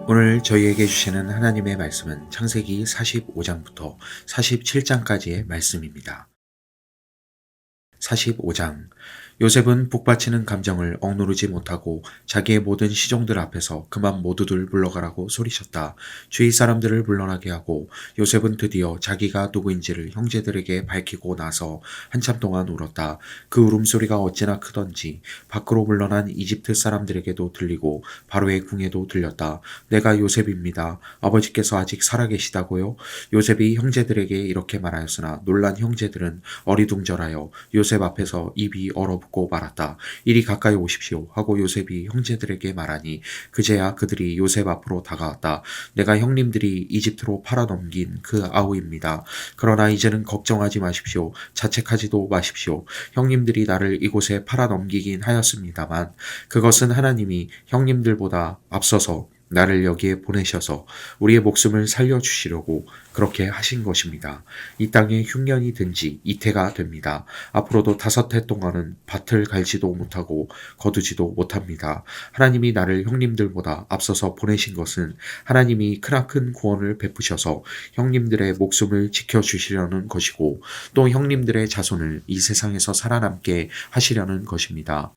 오늘 저희에게 주시는 하나님의 말씀은 창세기 45장부터 47장까지의 말씀입니다. 45장. 요셉은 북받치는 감정을 억누르지 못하고 자기의 모든 시종들 앞에서 그만 모두들 물러가라고 소리쳤다. 주위 사람들을 물러나게 하고 요셉은 드디어 자기가 누구인지를 형제들에게 밝히고 나서 한참 동안 울었다. 그 울음소리가 어찌나 크던지 밖으로 물러난 이집트 사람들에게도 들리고 바로의 궁에도 들렸다. 내가 요셉입니다. 아버지께서 아직 살아계시다고요? 요셉이 형제들에게 이렇게 말하였으나 놀란 형제들은 어리둥절하여 요셉 앞에서 입이 얼어붙고 말았다. 이리 가까이 오십시오 하고 요셉이 형제들에게 말하니 그제야 그들이 요셉 앞으로 다가왔다. 내가 형님들이 이집트로 팔아넘긴 그 아우입니다. 그러나 이제는 걱정하지 마십시오. 자책하지도 마십시오. 형님들이 나를 이곳에 팔아넘기긴 하였습니다만 그것은 하나님이 형님들보다 앞서서 나를 여기에 보내셔서 우리의 목숨을 살려주시려고 그렇게 하신 것입니다. 이 땅에 흉년이 든지 이태가 됩니다. 앞으로도 5해 동안은 밭을 갈지도 못하고 거두지도 못합니다. 하나님이 나를 형님들보다 앞서서 보내신 것은 하나님이 크나큰 구원을 베푸셔서 형님들의 목숨을 지켜주시려는 것이고 또 형님들의 자손을 이 세상에서 살아남게 하시려는 것입니다.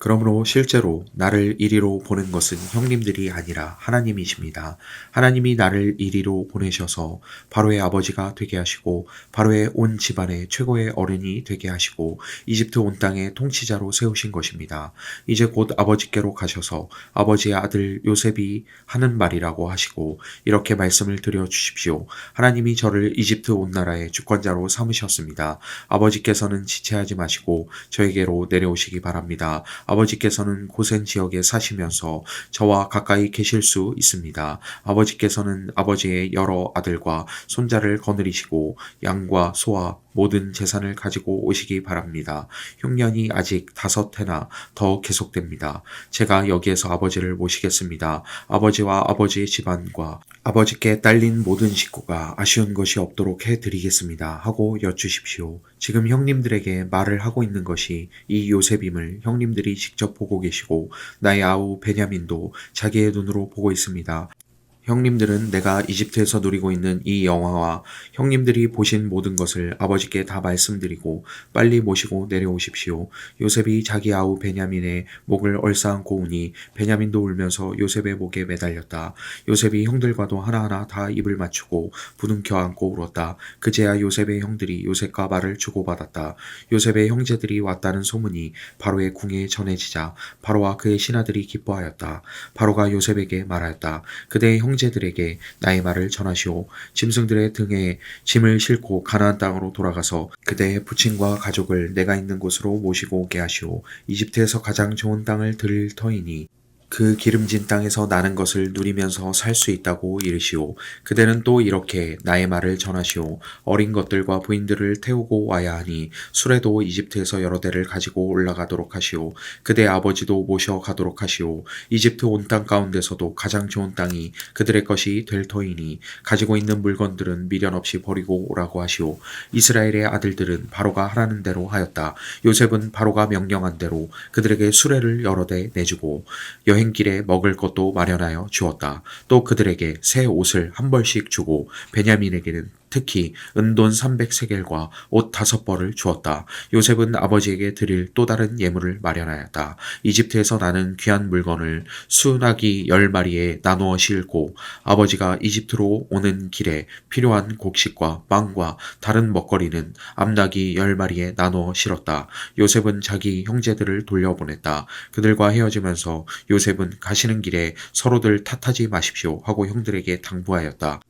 그러므로 실제로 나를 이리로 보낸 것은 형님들이 아니라 하나님이십니다. 하나님이 나를 이리로 보내셔서 바로의 아버지가 되게 하시고 바로의 온 집안의 최고의 어른이 되게 하시고 이집트 온 땅의 통치자로 세우신 것입니다. 이제 곧 아버지께로 가셔서 아버지의 아들 요셉이 하는 말이라고 하시고 이렇게 말씀을 드려 주십시오. 하나님이 저를 이집트 온 나라의 주권자로 삼으셨습니다. 아버지께서는 지체하지 마시고 저에게로 내려오시기 바랍니다. 아버지께서는 고센 지역에 사시면서 저와 가까이 계실 수 있습니다. 아버지께서는 아버지의 여러 아들과 손자를 거느리시고 양과 소와 모든 재산을 가지고 오시기 바랍니다. 흉년이 아직 5해나 더 계속됩니다. 제가 여기에서 아버지를 모시겠습니다. 아버지와 아버지의 집안과 아버지께 딸린 모든 식구가 아쉬운 것이 없도록 해드리겠습니다. 하고 여쭈십시오. 지금 형님들에게 말을 하고 있는 것이 이 요셉임을 형님들이 직접 보고 계시고 나의 아우 베냐민도 자기의 눈으로 보고 있습니다. 형님들은 내가 이집트에서 누리고 있는 이 영화와 형님들이 보신 모든 것을 아버지께 다 말씀드리고 빨리 모시고 내려오십시오. 요셉이 자기 아우 베냐민의 목을 얼싸안고 우니 베냐민도 울면서 요셉의 목에 매달렸다. 요셉이 형들과도 하나하나 다 입을 맞추고 부둥켜 안고 울었다. 그제야 요셉의 형들이 요셉과 말을 주고받았다. 요셉의 형제들이 왔다는 소문이 바로의 궁에 전해지자 바로와 그의 신하들이 기뻐하였다. 바로가 요셉에게 말하였다. 그대의 형제들에게 나의 말을 전하시오. 짐승들의 등에 짐을 싣고 가나안 땅으로 돌아가서 그대의 부친과 가족을 내가 있는 곳으로 모시고 오게 하시오. 이집트에서 가장 좋은 땅을 드릴 터이니 그 기름진 땅에서 나는 것을 누리면서 살 수 있다고 이르시오. 그대는 또 이렇게 나의 말을 전하시오. 어린 것들과 부인들을 태우고 와야 하니 수레도 이집트에서 여러 대를 가지고 올라가도록 하시오. 그대 아버지도 모셔 가도록 하시오. 이집트 온 땅 가운데서도 가장 좋은 땅이 그들의 것이 될 터이니 가지고 있는 물건들은 미련 없이 버리고 오라고 하시오. 이스라엘의 아들들은 바로가 하라는 대로 하였다. 요셉은 바로가 명령한 대로 그들에게 수레를 여러 대 내주고 여행길에 먹을 것도 마련하여 주었다. 또 그들에게 새 옷을 한 벌씩 주고 베냐민에게는 특히 은돈 300세겔과 옷 5벌을 주었다. 요셉은 아버지에게 드릴 또 다른 예물을 마련하였다. 이집트에서 나는 귀한 물건을 수나기 10마리에 나누어 싣고 아버지가 이집트로 오는 길에 필요한 곡식과 빵과 다른 먹거리는 암나기 10마리에 나누어 실었다. 요셉은 자기 형제들을 돌려보냈다. 그들과 헤어지면서 요셉은 가시는 길에 서로들 탓하지 마십시오 하고 형들에게 당부하였다.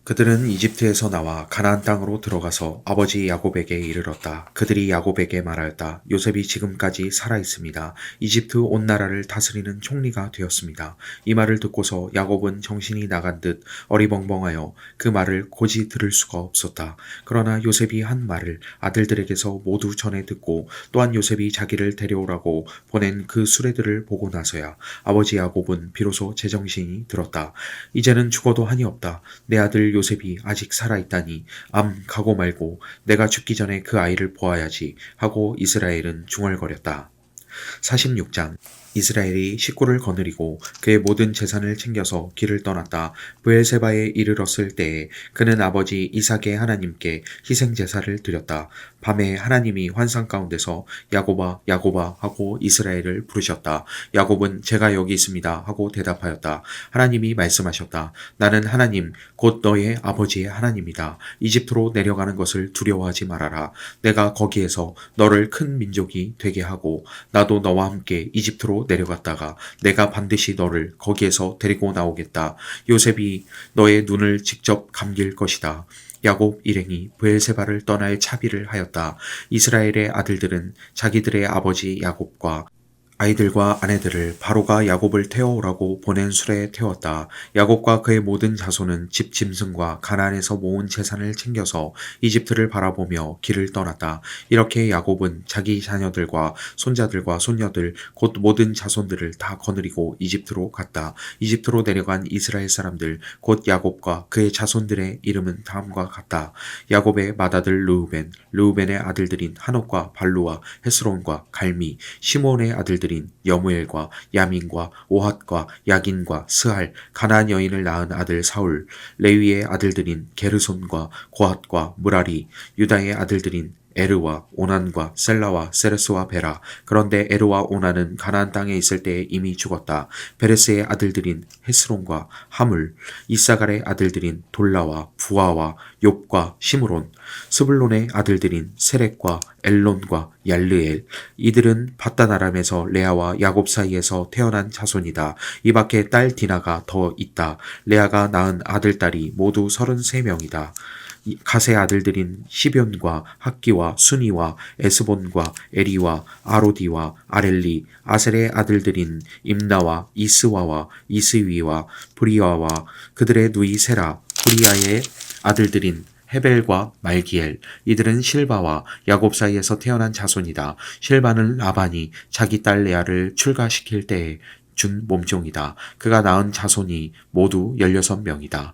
그들은 이집트에서 나와 가나안 땅으로 들어가서 아버지 야곱에게 이르렀다. 그들이 야곱에게 말하였다. 요셉이 지금까지 살아 있습니다. 이집트 온 나라를 다스리는 총리가 되었습니다. 이 말을 듣고서 야곱은 정신이 나간 듯 어리벙벙하여 그 말을 고지 들을 수가 없었다. 그러나 요셉이 한 말을 아들들에게서 모두 전해 듣고 또한 요셉이 자기를 데려오라고 보낸 그 수레들을 보고 나서야 아버지 야곱은 비로소 제정신이 들었다. 이제는 죽어도 한이 없다. 내 아들 요셉이 아직 살아있다니 암 가고 말고 내가 죽기 전에 그 아이를 보아야지 하고 이스라엘은 중얼거렸다. 46장. 이스라엘이 식구를 거느리고 그의 모든 재산을 챙겨서 길을 떠났다. 브엘세바에 이르렀을 때에 그는 아버지 이삭의 하나님께 희생제사를 드렸다. 밤에 하나님이 환상 가운데서 야곱아 야곱아 하고 이스라엘을 부르셨다. 야곱은 제가 여기 있습니다 하고 대답하였다. 하나님이 말씀하셨다. 나는 하나님 곧 너의 아버지의 하나님이다. 이집트로 내려가는 것을 두려워하지 말아라. 내가 거기에서 너를 큰 민족이 되게 하고 나도 너와 함께 이집트로 내려갔다가 내가 반드시 너를 거기에서 데리고 나오겠다. 요셉이 너의 눈을 직접 감길 것이다. 야곱 일행이 브엘세바를 떠날 차비를 하였다. 이스라엘의 아들들은 자기들의 아버지 야곱과 아이들과 아내들을 바로가 야곱을 태워오라고 보낸 수레에 태웠다. 야곱과 그의 모든 자손은 집 짐승과 가나안에서 모은 재산을 챙겨서 이집트를 바라보며 길을 떠났다. 이렇게 야곱은 자기 자녀들과 손자들과 손녀들 곧 모든 자손들을 다 거느리고 이집트로 갔다. 이집트로 내려간 이스라엘 사람들 곧 야곱과 그의 자손들의 이름은 다음과 같다. 야곱의 맏아들 르우벤의 아들들인 한옥과 발루와 헤스론과 갈미, 시므온의 아들들인 여무엘과 야민과 오핫과 야긴과 스할, 가나안 여인을 낳은 아들 사울, 레위의 아들들인 게르손과 고핫과 무라리, 유다의 아들들인 에르와 오난과 셀라와 세레스와 베라. 그런데 에르와 오난은 가나안 땅에 있을 때에 이미 죽었다. 베레스의 아들들인 헤스론과 하물, 이사갈의 아들들인 돌라와 부아와 욥과 시므론, 스불론의 아들들인 세렉과 엘론과 얄르엘. 이들은 밧단아람에서 레아와 야곱 사이에서 태어난 자손이다. 이 밖에 딸 디나가 더 있다. 레아가 낳은 아들딸이 모두 33명이다. 갓의 아들들인 시변과 학기와 순이와 에스본과 에리와 아로디와 아렐리, 아셀의 아들들인 임나와 이스와와 이스위와 브리와와 그들의 누이 세라, 브리아의 아들들인 헤벨과 말기엘. 이들은 실바와 야곱 사이에서 태어난 자손이다. 실바는 라반이 자기 딸 레아를 출가시킬 때에 준 몸종이다. 그가 낳은 자손이 모두 16명이다.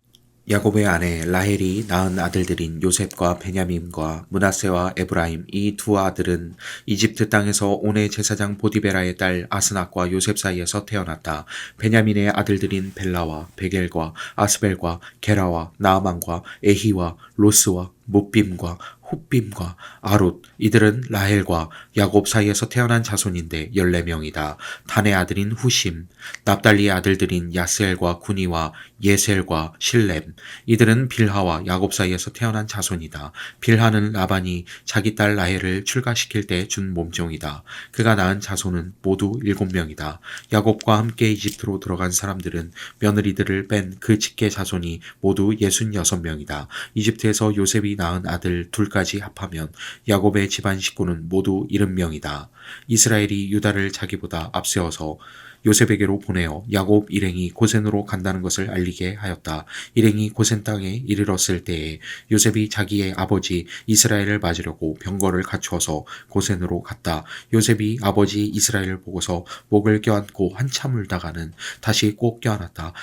야곱의 아내 라헬이 낳은 아들들인 요셉과 베냐민과 므낫세와 에브라임. 이 두 아들은 이집트 땅에서 온의 제사장 보디베라의 딸 아스낙과 요셉 사이에서 태어났다. 베냐민의 아들들인 벨라와 베겔과 아스벨과 게라와 나아만과 에히와 로스와 뭇빔과 훗빔과 아롯. 이들은 라헬과 야곱 사이에서 태어난 자손인데 14명이다. 단의 아들인 후심, 납달리의 아들들인 야스엘과 구니와 예셀과 실렘. 이들은 빌하와 야곱 사이에서 태어난 자손이다. 빌하는 라반이 자기 딸 라헬을 출가시킬 때 준 몸종이다. 그가 낳은 자손은 모두 7명이다. 야곱과 함께 이집트로 들어간 사람들은 며느리들을 뺀 그 직계 자손이 모두 66명이다. 이집트에서 요셉이 낳은 아들 둘까지 합하면 야곱의 집안 식구는 모두 70명이다. 이스라엘이 유다를 자기보다 앞세워서 요셉에게로 보내어 야곱 일행이 고센으로 간다는 것을 알리게 하였다. 일행이 고센 땅에 이르렀을 때에 요셉이 자기의 아버지 이스라엘을 맞으려고 병거를 갖추어서 고센으로 갔다. 요셉이 아버지 이스라엘을 보고서 목을 껴안고 한참 울다가는 다시 꼭 껴안았다.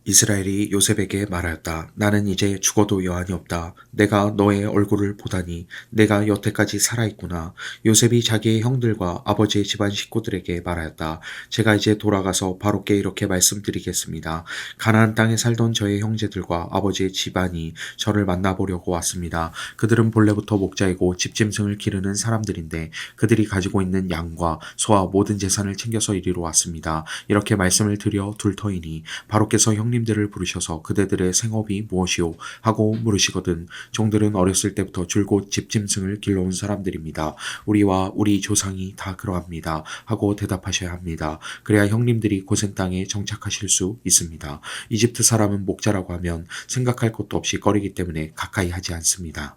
이스라엘이 요셉에게 말하였다. 나는 이제 죽어도 여한이 없다. 내가 너의 얼굴을 보다니 내가 여태까지 살아있구나. 요셉이 자기의 형들과 아버지의 집안 식구들에게 말하였다. 제가 이제 돌아가서 바로께 이렇게 말씀드리겠습니다. 가나안 땅에 살던 저의 형제들과 아버지의 집안이 저를 만나보려고 왔습니다. 그들은 본래부터 목자이고 집짐승을 기르는 사람들인데 그들이 가지고 있는 양과 소와 모든 재산을 챙겨서 이리로 왔습니다. 이렇게 말씀을 드려 둘 터이니 바로께서 형님들을 부르셔서 그대들의 생업이 무엇이오 하고 물으시거든 종들은 어렸을 때부터 줄곧 집짐승을 길러온 사람들입니다. 우리와 우리 조상이 다 그러합니다 하고 대답하셔야 합니다. 그래야 형님들이 고센 땅에 정착하실 수 있습니다. 이집트 사람은 목자라고 하면 생각할 것도 없이 꺼리기 때문에 가까이 하지 않습니다.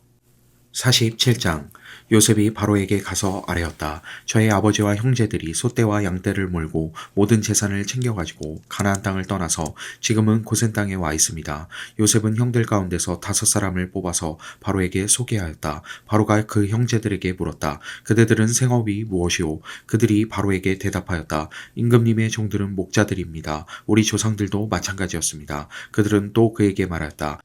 47장. 요셉이 바로에게 가서 아뢰었다. 저의 아버지와 형제들이 소떼와 양떼를 몰고 모든 재산을 챙겨가지고 가나안 땅을 떠나서 지금은 고센 땅에 와 있습니다. 요셉은 형들 가운데서 5사람을 뽑아서 바로에게 소개하였다. 바로가 그 형제들에게 물었다. 그대들은 생업이 무엇이오? 그들이 바로에게 대답하였다. 임금님의 종들은 목자들입니다. 우리 조상들도 마찬가지였습니다. 그들은 또 그에게 말하였다.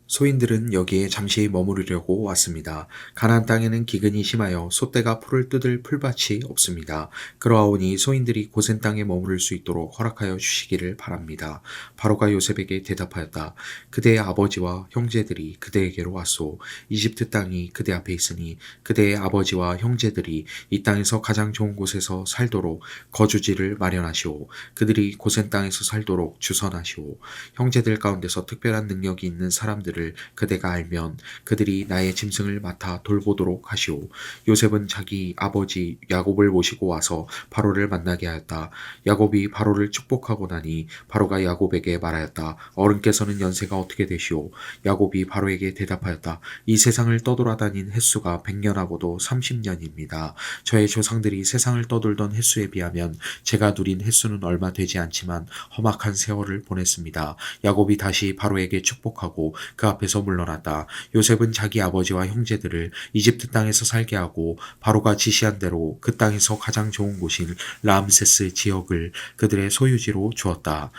소인들은 여기에 잠시 머무르려고 왔습니다. 가나안 땅에는 기근이 심하여 솥대가 풀을 뜯을 풀밭이 없습니다. 그러하오니 소인들이 고센 땅에 머무를 수 있도록 허락하여 주시기를 바랍니다. 바로가 요셉에게 대답하였다. 그대의 아버지와 형제들이 그대에게로 왔소. 이집트 땅이 그대 앞에 있으니 그대의 아버지와 형제들이 이 땅에서 가장 좋은 곳에서 살도록 거주지를 마련하시오. 그들이 고센 땅에서 살도록 주선하시오. 형제들 가운데서 특별한 능력이 있는 사람들을 그대가 알면 그들이 나의 짐승을 맡아 돌보도록 하시오. 요셉은 자기 아버지 야곱을 모시고 와서 바로를 만나게 하였다. 야곱이 바로를 축복하고 나니 바로가 야곱에게 말하였다. 어른께서는 연세가 어떻게 되시오? 야곱이 바로에게 대답하였다. 이 세상을 떠돌아다닌 횟수가 100년하고도 30년입니다. 저의 조상들이 세상을 떠돌던 횟수에 비하면 제가 누린 횟수는 얼마 되지 않지만 험악한 세월을 보냈습니다. 야곱이 다시 바로에게 축복하고 그 앞에서 물러났다. 요셉은 자기 아버지와 형제들을 이집트 땅에서 살게 하고 바로가 지시한 대로 그 땅에서 가장 좋은 곳인 람세스 지역을 그들의 소유지로 주었다.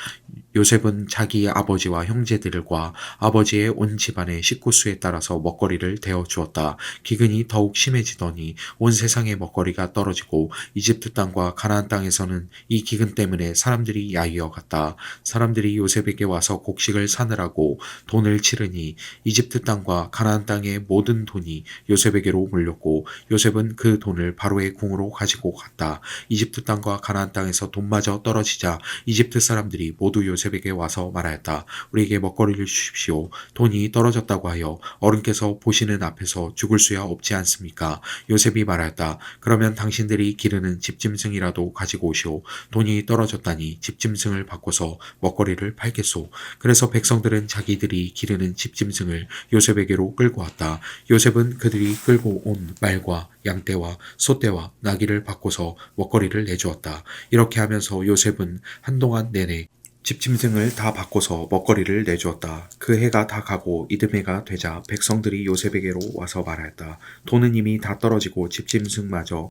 요셉은 자기 아버지와 형제들과 아버지의 온 집안의 식구수에 따라서 먹거리를 대어 주었다. 기근이 더욱 심해지더니 온 세상의 먹거리가 떨어지고 이집트 땅과 가나안 땅에서는 이 기근 때문에 사람들이 야위어 갔다. 사람들이 요셉에게 와서 곡식을 사느라고 돈을 치르니 이집트 땅과 가나안 땅의 모든 돈이 요셉에게로 몰렸고 요셉은 그 돈을 바로의 궁으로 가지고 갔다. 이집트 땅과 가나안 땅에서 돈마저 떨어지자 이집트 사람들이 모두 요셉에게 와서 말하였다. 우리에게 먹거리를 주십시오. 돈이 떨어졌다고 하여 어른께서 보시는 앞에서 죽을 수야 없지 않습니까? 요셉이 말하였다. 그러면 당신들이 기르는 집짐승이라도 가지고 오시오. 돈이 떨어졌다니 집짐승을 바꿔서 먹거리를 팔겠소. 그래서 백성들은 자기들이 기르는 집짐승을 요셉에게로 끌고 왔다. 요셉은 그들이 끌고 온 말과 양떼와 소떼와 나귀를 바꿔서 먹거리를 내주었다. 이렇게 하면서 요셉은 한동안 내내 집짐승을 다 바꿔서 먹거리를 내주었다. 그 해가 다 가고 이듬해가 되자 백성들이 요셉에게로 와서 말하였다. 돈은 이미 다 떨어지고 집짐승마저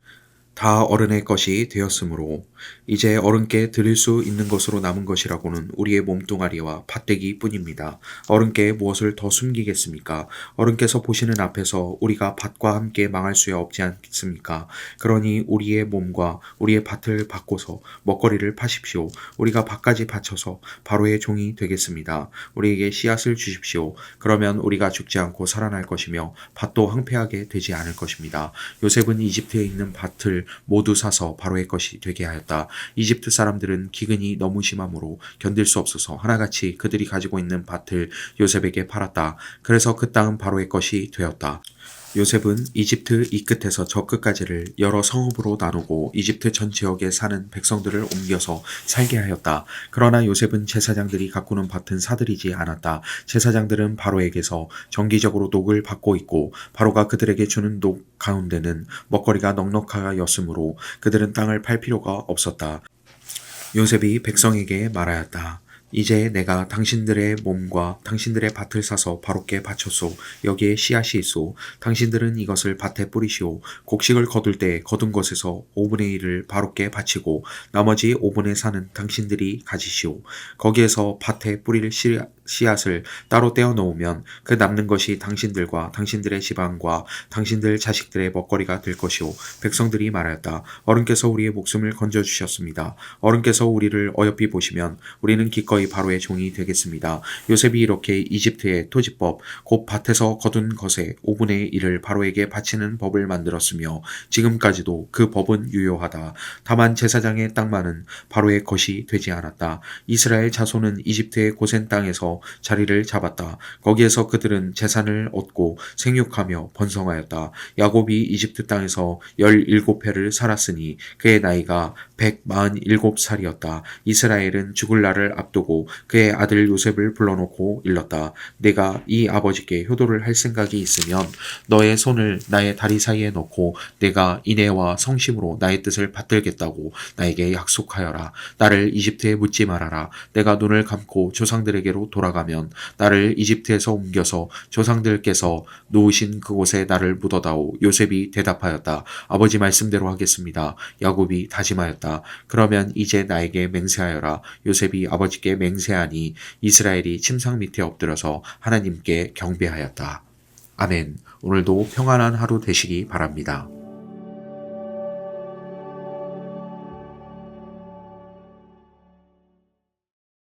다 어른의 것이 되었으므로 이제 어른께 드릴 수 있는 것으로 남은 것이라고는 우리의 몸뚱아리와 밭대기 뿐입니다. 어른께 무엇을 더 숨기겠습니까? 어른께서 보시는 앞에서 우리가 밭과 함께 망할 수야 없지 않습니까? 그러니 우리의 몸과 우리의 밭을 바꿔서 먹거리를 파십시오. 우리가 밭까지 바쳐서 바로의 종이 되겠습니다. 우리에게 씨앗을 주십시오. 그러면 우리가 죽지 않고 살아날 것이며 밭도 황폐하게 되지 않을 것입니다. 요셉은 이집트에 있는 밭을 모두 사서 바로의 것이 되게 하였다. 이집트 사람들은 기근이 너무 심하므로 견딜 수 없어서 하나같이 그들이 가지고 있는 밭을 요셉에게 팔았다. 그래서 그 땅은 바로의 것이 되었다. 요셉은 이집트 이 끝에서 저 끝까지를 여러 성읍으로 나누고 이집트 전 지역에 사는 백성들을 옮겨서 살게 하였다. 그러나 요셉은 제사장들이 가꾸는 밭은 사들이지 않았다. 제사장들은 바로에게서 정기적으로 녹을 받고 있고 바로가 그들에게 주는 녹 가운데는 먹거리가 넉넉하였으므로 그들은 땅을 팔 필요가 없었다. 요셉이 백성에게 말하였다. 이제 내가 당신들의 몸과 당신들의 밭을 사서 바로께 바쳤소. 여기에 씨앗이 있소. 당신들은 이것을 밭에 뿌리시오. 곡식을 거둘 때 거둔 것에서 5분의 1을 바로께 바치고 나머지 5분의 4는 당신들이 가지시오. 거기에서 밭에 뿌릴 씨앗을 따로 떼어 놓으면 그 남는 것이 당신들과 당신들의 집안과 당신들 자식들의 먹거리가 될 것이오. 백성들이 말하였다. 어른께서 우리의 목숨을 건져주셨습니다. 어른께서 우리를 어여삐 보시면 우리는 기꺼이 바로의 종이 되겠습니다. 요셉이 이렇게 이집트의 토지법 곧 밭에서 거둔 것의 5분의 1을 바로에게 바치는 법을 만들었으며 지금까지도 그 법은 유효하다. 다만 제사장의 땅만은 바로의 것이 되지 않았다. 이스라엘 자손은 이집트의 고센 땅에서 자리를 잡았다. 거기에서 그들은 재산을 얻고 생육하며 번성하였다. 야곱이 이집트 땅에서 17해를 살았으니 그의 나이가 147살이었다. 이스라엘은 죽을 날을 앞두고 그의 아들 요셉을 불러놓고 일렀다. 내가 이 아버지께 효도를 할 생각이 있으면 너의 손을 나의 다리 사이에 넣고 내가 인애와 성심으로 나의 뜻을 받들겠다고 나에게 약속하여라. 나를 이집트에 묻지 말아라. 내가 눈을 감고 조상들에게로 돌아 돌아가면 나를 이집트에서 옮겨서 조상들께서 놓으신 그곳에 나를 묻어다오. 요셉이 대답하였다. 아버지 말씀대로 하겠습니다. 야곱이 다짐하였다. 그러면 이제 나에게 맹세하여라. 요셉이 아버지께 맹세하니 이스라엘이 침상 밑에 엎드려서 하나님께 경배하였다. 아멘. 오늘도 평안한 하루 되시기 바랍니다.